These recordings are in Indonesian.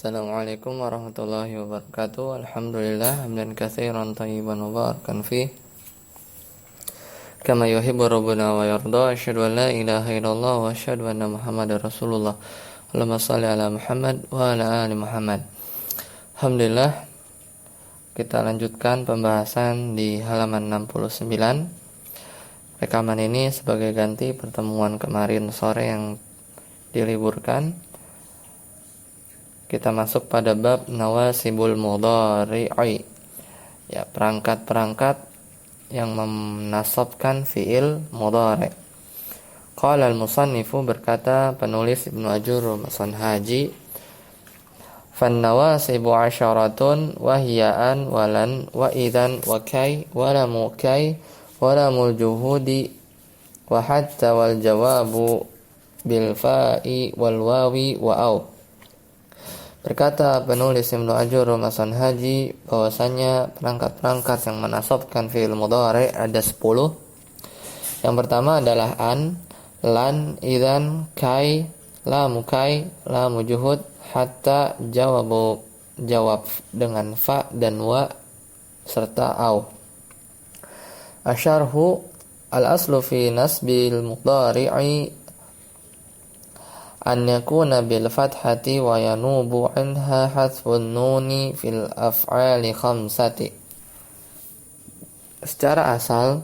Assalamualaikum warahmatullahi wabarakatuh. Alhamdulillah hamdan katsiran thayyiban mubarakan fih kama yuhibbu rabbuna wa yarda. Asyhadu an la ilaha illallah wa asyhadu anna Muhammadar Rasulullah. Allahumma shalli ala Muhammad wa ala ali Muhammad. Alhamdulillah, kita lanjutkan pembahasan di halaman 69. Rekaman ini sebagai ganti pertemuan kemarin sore yang diliburkan. Kita masuk pada bab nawasibul mudhari'i, ya, perangkat-perangkat yang menasabkan fi'il mudhari'. Qala al-musannifu, berkata penulis Ibnu Ajur Masanhaji, fan nawasibu asyaratun wa hiya an walan wa idan wa kai wa lamu kai wa lamul juhudi wa hatta wal jawabu bil fa'i wal wawi wa au. Berkata penulis Ibnu Ajur Masanhaji bahwasanya perangkat-perangkat yang menasabkan fi'il mudhari' ada 10. Yang pertama adalah an, lan, idzan, kai, lamu juhud, hatta, jawab dengan fa dan wa serta au. Asyarhu, al-aslu fi nasbil mudhari'i an yakuna bil fathati wa yanubu anha hadfun nuni fil af'ali khamsati. Secara asal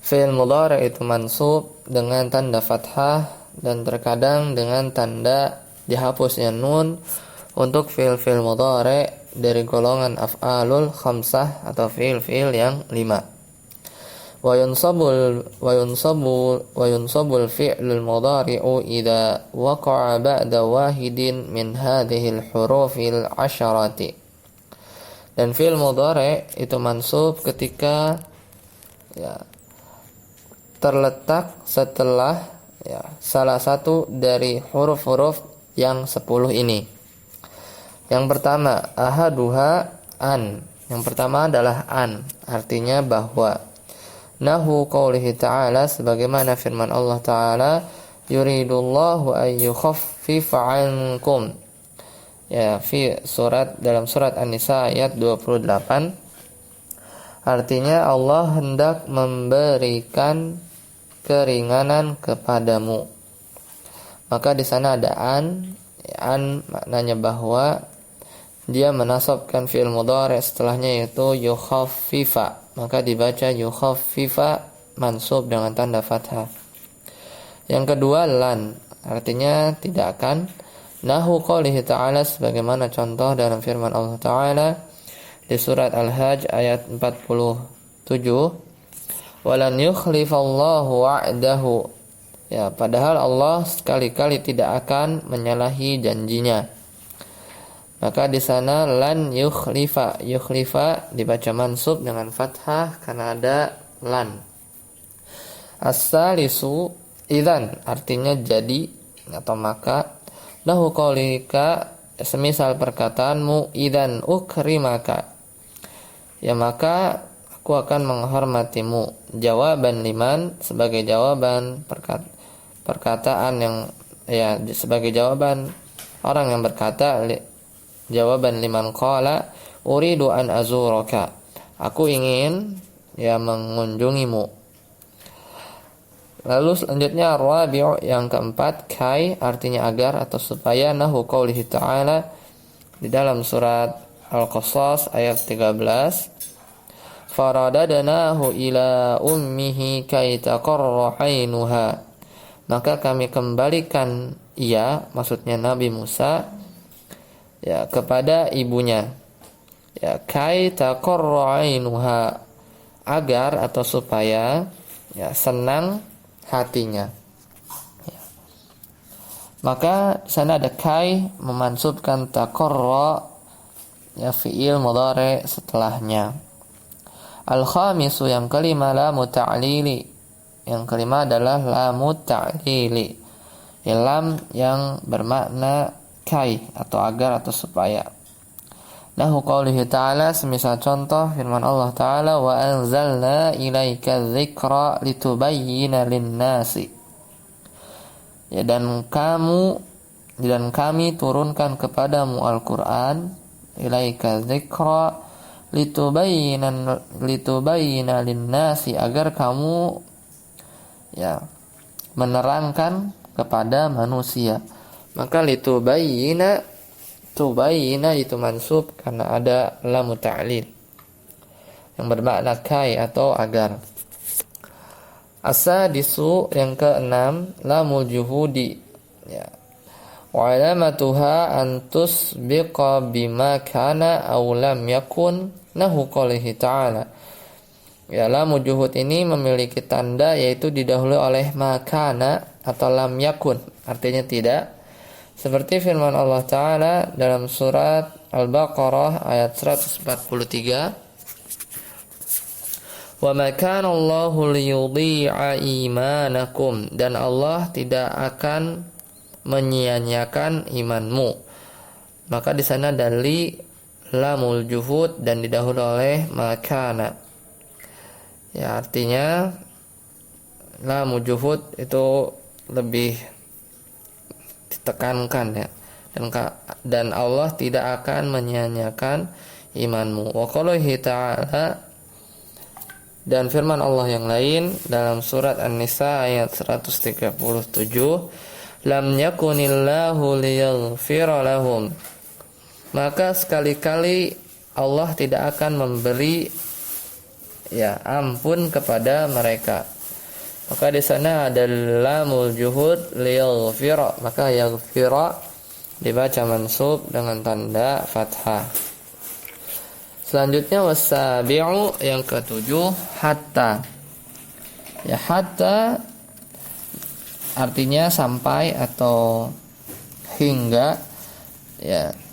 fi'il mudhari' itu mansub dengan tanda fathah dan terkadang dengan tanda dihapusnya nun untuk fi'il mudhari' dari golongan af'alul khamsah atau fi'il yang 5. Wa yunsabul fi'lul mudhari'u idza waqa'a ba'da wahidin min hadhil hurufil asyarati. Dan fi'il mudhari' itu mansub ketika, ya, terletak setelah, ya, salah satu dari huruf-huruf yang 10 ini. Yang pertama, ahaduha an. Yang pertama adalah an, artinya bahwa. Nahu qaulihi ta'ala, sebagaimana firman Allah Ta'ala, yuridullahu an yukhaffifa 'ankum. Ya, dalam surat An-Nisa ayat 28. Artinya Allah hendak memberikan keringanan kepadamu. Maka di sana ada an maknanya bahwa dia menasabkan fi'il mudhari' setelahnya yaitu yukhaffifa. Maka dibaca yukhaffifa mansub dengan tanda fathah. Yang kedua lan, artinya tidak akan. Nahu qaulihi ta'ala, sebagaimana contoh dalam firman Allah Ta'ala di surat Al-Hajj ayat 47, walan yukhlifallahu wa'dahu. Ya, padahal Allah sekali-kali tidak akan menyalahi janjinya. Maka di sana lan yukhlifa dibaca mansub dengan fathah karena ada lan. As-salisu idzan, artinya jadi atau maka. Lahu qaulika, semisal perkataanmu idzan ukrimaka, ya maka aku akan menghormatimu. Jawaban liman, sebagai jawaban perkataan yang, ya, sebagai jawaban orang yang berkata, jawaban liman qala uridu an azuraka, aku ingin, ya, mengunjungimu. Lalu selanjutnya rabi'u, yang keempat, kai, artinya agar atau supaya. Nahu qaulihi ta'ala di dalam surat Al-Qasas ayat 13, faradadnahu ila ummihi kai taqarra 'ainuha, maka kami kembalikan ia, maksudnya Nabi Musa, ya, kepada ibunya. Ya, kai taqarra 'ainuha, agar atau supaya, ya, senang hatinya. Ya. Maka di sana ada kai memansubkan taqarra, ya, fi'il mudhari' setelahnya. Al-khamisu, yang kelima, lamu ta'lili. Yang kelima adalah lamu ta'lili, lam yang bermakna kai atau agar atau supaya. Nahu qaulihi ta'ala, semisal contoh firman Allah Ta'ala, wa anzalna ilaika dzikra litubayyina lin-nasi. Ya, dan kami dan kami turunkan kepadamu Al-Qur'an, ilaika dzikra litubayyana lin-nasi, agar kamu menerangkan kepada manusia. Maka tubayyina itu mansub karena ada lam ta'lil yang bermakna kai atau agar. As-sadisu, yang keenam, lamul juhudi, wa alamatuha an tusbiqa bima kana aw lam yakun nahu qoulihi ta'ala. Lamul juhud ini memiliki tanda, yaitu didahului oleh makana atau lam yakun, artinya tidak, seperti firman Allah Ta'ala dalam surat Al-Baqarah ayat 143, wa ma kana Allahu liyudhi'a imanakum, dan Allah tidak akan menyia-nyiakan imanmu. Maka di sana dari lamul juhud dan didahului oleh makana. Artinya lamul juhud itu lebih ditekankan, dan Allah tidak akan menyia-nyiakan imanmu. Wa qoulihi ta'ala, dan firman Allah yang lain dalam surat An-Nisa ayat 137, lam yakunillahu liyaghfira lahum, maka sekali-kali Allah tidak akan memberi ampun kepada mereka. Maka di sana ada lamul juhud liyaghfira, maka yaghfira dibaca mansub dengan tanda fathah. Selanjutnya wasabi'u, yang ketujuh, hatta. Hatta artinya sampai atau hingga.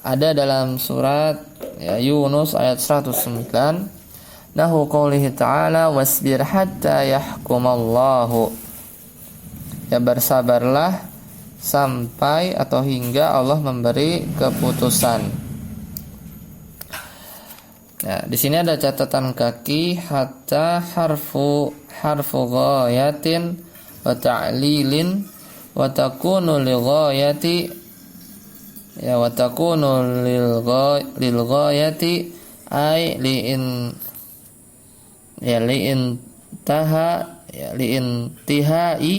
Ada dalam surat Yunus ayat 109, nahu qoulihi ta'ala wasbir hatta yahkumallahu. Bersabarlah sampai atau hingga Allah memberi keputusan. Di sini ada catatan kaki, hatta harfu ghayatin wa ta'lilin wa takunu li ghayati wa takunu lil ghayati ay li'intihai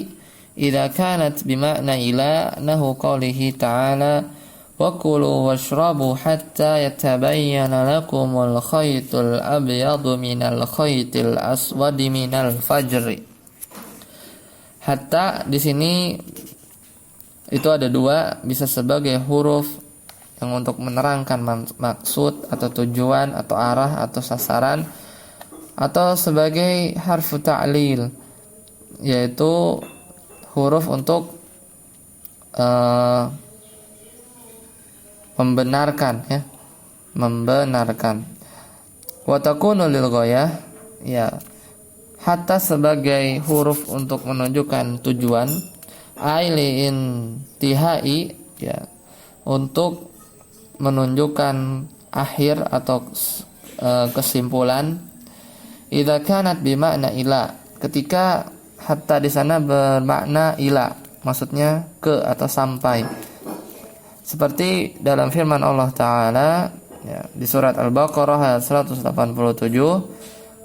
idza kanat bima'na ila, nahu qoulihi ta'ala wa kulu washrabu hatta yatabayyana lakumul khaytul abyadu minal khaytil aswadi minal fajri. Hatta di sini itu ada dua, bisa sebagai huruf yang untuk menerangkan maksud atau tujuan atau arah atau sasaran, atau sebagai harfu ta'lil, yaitu huruf untuk membenarkan. Wa takunu lil ghayah, hatta sebagai huruf untuk menunjukkan tujuan, ailin tihai, untuk menunjukkan akhir atau kesimpulan. Idza kanat bimakna ila, ketika hatta di sana bermakna ila, maksudnya ke atau sampai. Seperti dalam firman Allah Ta'ala di surat Al-Baqarah ayat 187,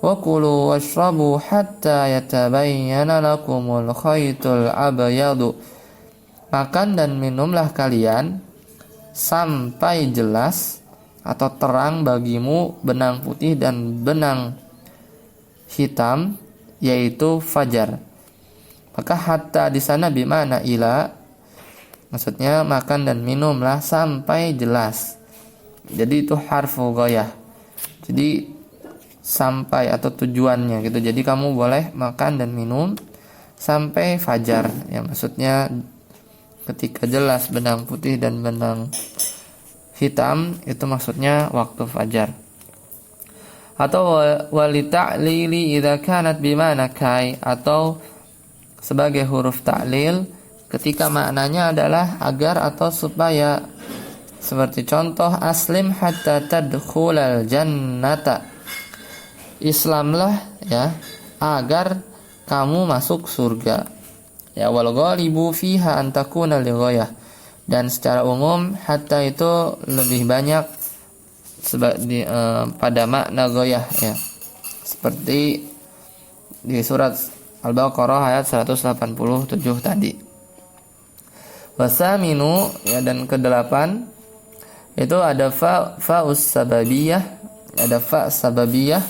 wa kulu washrabu hatta yatabayyana lakumul khaytul abyadu, makan dan minumlah kalian sampai jelas atau terang bagimu benang putih dan benang hitam, yaitu fajar. Maka hatta di sana bimana ila, maksudnya makan dan minumlah sampai jelas. Jadi itu harfu ghayah. Jadi sampai atau tujuannya gitu. Jadi kamu boleh makan dan minum sampai fajar. Maksudnya ketika jelas benang putih dan benang hitam, itu maksudnya waktu fajar. Atau walita'lili idza kanat bimana kai, atau sebagai huruf ta'lil ketika maknanya adalah agar atau supaya. Seperti contoh, aslim hatta tadkhulal jannata, Islamlah agar kamu masuk surga. Wal ghalibu fiha an takuna li ghayah, Dan secara umum hatta itu lebih banyak pada makna ghoyah ya. Seperti di surat Al-Baqarah ayat 187 tadi. Wasaminu ya, dan kedelapan itu ada fa'us sababiyah, ada fa sababiyah.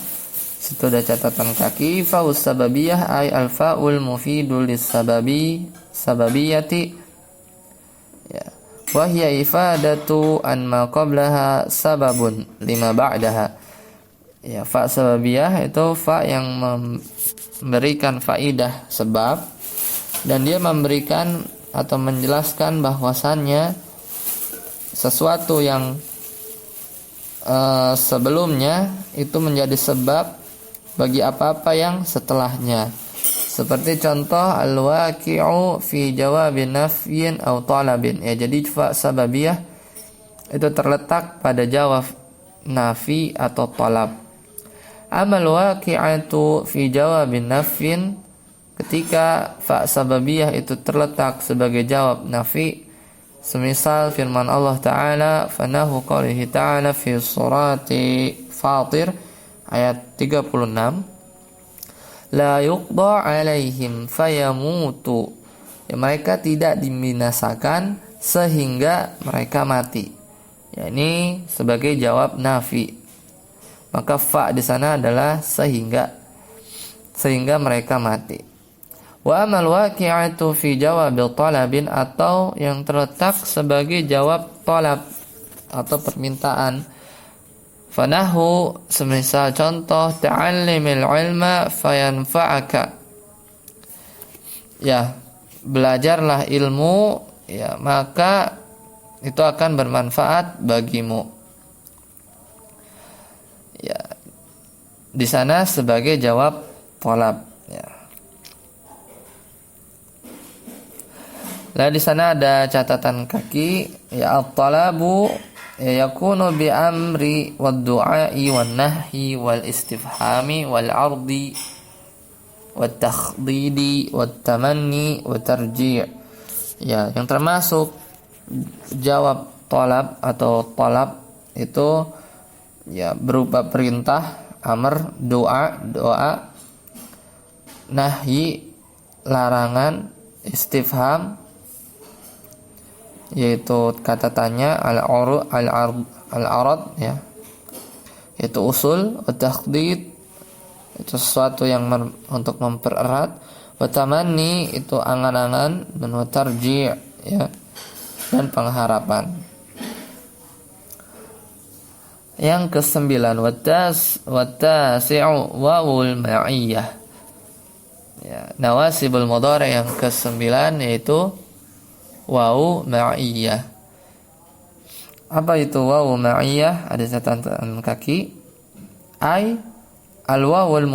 Situ ada catatan kaki. Fa'us sababiyah ay al-fa'ul mufidul sababiyati ya. Wa hiya ifadatu an ma qablaha sababun lima ba'daha. Ya, fa sababiyah itu fa yang memberikan faidah sebab, dan dia memberikan atau menjelaskan bahwasannya sesuatu yang sebelumnya itu menjadi sebab bagi apa-apa yang setelahnya. Seperti contoh al-waqi'u fi jawabin nafyin aw talabin. Ya, jadi fa sababiyah itu terletak pada jawab nafi atau talab. Amal waqi'atu fi jawabin nafyin, ketika fa sababiyah itu terletak sebagai jawab nafi, semisal firman Allah Ta'ala, fanahu qalihi ta'ala fi surati Fatir ayat 36, la yuqda alaihim fayamutu, ya, mereka tidak dibinasakan sehingga mereka mati. Ya, ini sebagai jawab nafi. Maka fa di sana adalah sehingga mereka mati. Wa amal waqi'atu fi jawabil talabin, atau yang terletak sebagai jawab talab atau permintaan. Fanahu semisal contoh ta'allimil ilma fayanfa'aka, ya, belajarlah ilmu, ya, maka itu akan bermanfaat bagimu. Ya, di sana sebagai jawab talab ya. Nah, di sana ada catatan kaki ya, at-talabu yakunu bi amri wad du'ai wan nahyi wal istifhami wal ardi wat takhdidi wat tamanni wat tarji'. Ya, yang termasuk jawab talab atau talab itu ya berupa perintah, amr, doa, nahyi, larangan, istifham yaitu kata tanya, al-arad ya, yaitu usul, at-takhdid itu sesuatu yang untuk mempererat, wa tamanni itu angan-angan, dan wa tarji' ya, dan pengharapan. Yang ke-9 wattasi'u wawul ma'iyyah. Ya, nawasibul mudhari' yang ke-9 yaitu wawu ma'iyyah. Apa itu wawu ma'iyyah? Ada catatan kaki. Ai al-wawul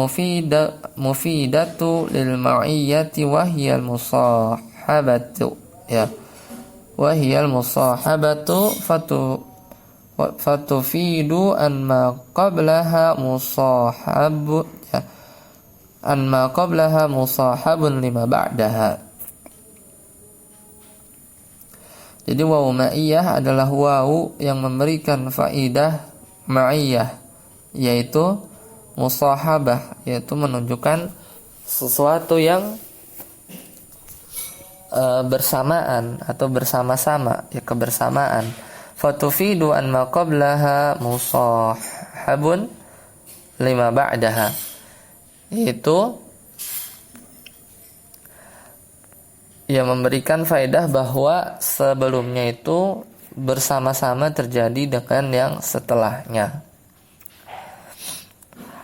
mufidatu lil ma'iyyati wa hiya al-musahabatu. Ya. Wa hiya al-musahabatu fatufidu an ma qablaha musahab ya. An ma qablaha musahabun lima ba'daha. Jadi wawu ma'iyyah adalah wawu yang memberikan faidah ma'iyyah, yaitu musahabah, yaitu menunjukkan sesuatu yang bersamaan atau bersama-sama, ya, kebersamaan. Fatufidu an ma qablaha musahabun lima ba'daha, yaitu ia memberikan faedah bahwa sebelumnya itu bersama-sama terjadi dengan yang setelahnya.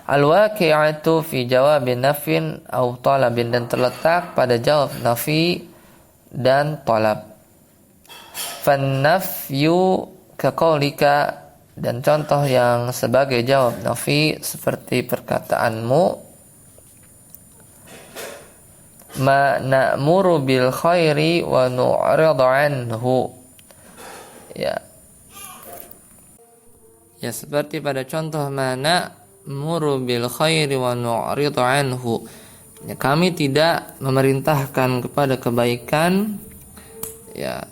Al-waqi'atu fi jawabin nafin aw talabin, dan terletak pada jawab nafi dan talab. Fan-nafyu kaqaulika, dan contoh yang sebagai jawab nafi seperti perkataanmu, ma na'muru bil khairi wa nu'ridu anhu. Ya, seperti pada contoh ma na'muru bil khairi wa nu'ridu anhu. Ya, kami tidak memerintahkan kepada kebaikan, ya,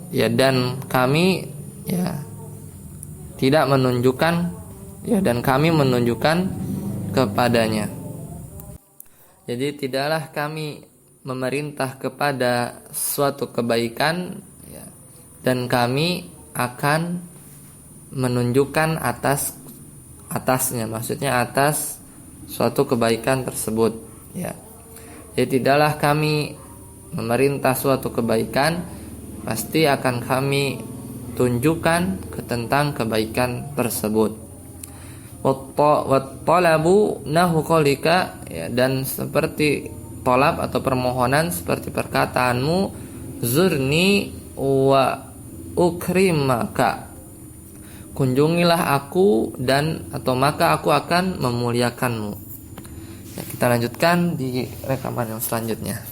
ya, dan kami ya tidak menunjukkan, ya, dan kami menunjukkan kepadanya. Jadi tidaklah kami memerintah kepada suatu kebaikan, ya, dan kami akan menunjukkan atasnya, maksudnya atas suatu kebaikan tersebut, ya. Jadi tidaklah kami memerintah suatu kebaikan, pasti akan kami tunjukkan tentang kebaikan tersebut. Wattalabu nahu qaulika, ya, dan seperti tolab atau permohonan seperti perkataanmu, zurni wa ukrimaka, kunjungilah aku dan atau maka aku akan memuliakanmu. Ya, kita lanjutkan di rekaman yang selanjutnya.